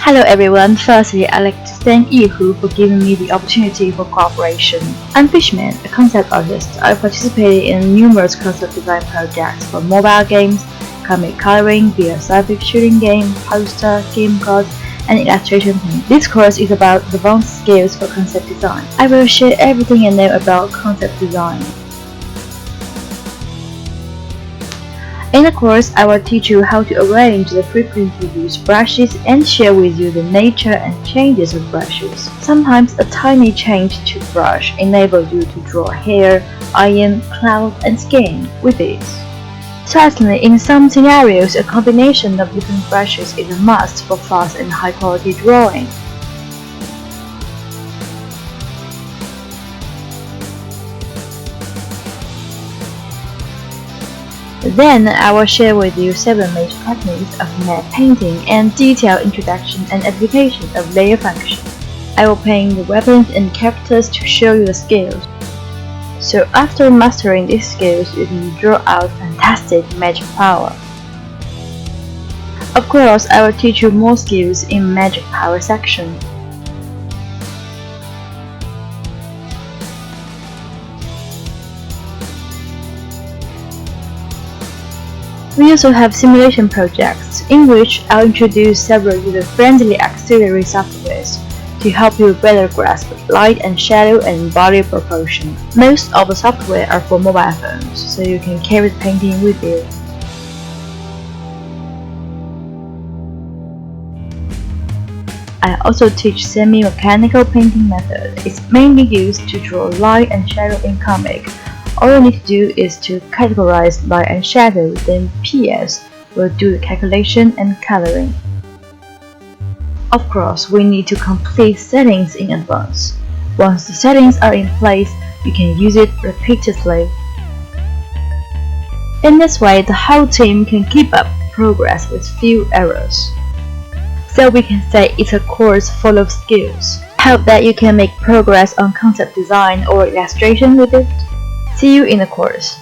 Hello everyone, firstly I'd like to thank Yihu for giving me the opportunity for cooperation. I'm Fishman, a concept artist. I participated in numerous concept design projects for mobile games, comic coloring, VR sci-fi shooting game, poster, game cards, and illustration painting. This course is about advanced skills for concept design. I will share everything I know about concept design. In the course, I will teach you how to arrange the frequently used brushes and share with you the nature and changes of brushes. Sometimes a tiny change to brush enables you to draw hair, iron, cloud, and skin with ease. Certainly, in some scenarios, a combination of different brushes is a must for fast and high-quality drawing. Then I will share with you 7 major techniques of matte painting and detailed introduction and application of layer function. I will paint the weapons and characters to show you the skills. So after mastering these skills, you can draw out fantastic magic power. Of course, I will teach you more skills in magic power section. We also have simulation projects, in which I'll introduce several user-friendly auxiliary softwares to help you better grasp light and shadow and body proportion. Most of the software are for mobile phones, so you can carry the painting with you. I also teach semi-mechanical painting method. It's mainly used to draw light and shadow in comic. All you need to do is to categorize light and shadow, then PS will do the calculation and coloring. Of course, we need to complete settings in advance. Once the settings are in place, you can use it repeatedly. In this way, the whole team can keep up progress with few errors. So we can say it's a course full of skills. Hope that you can make progress on concept design or illustration with it. See you in the course.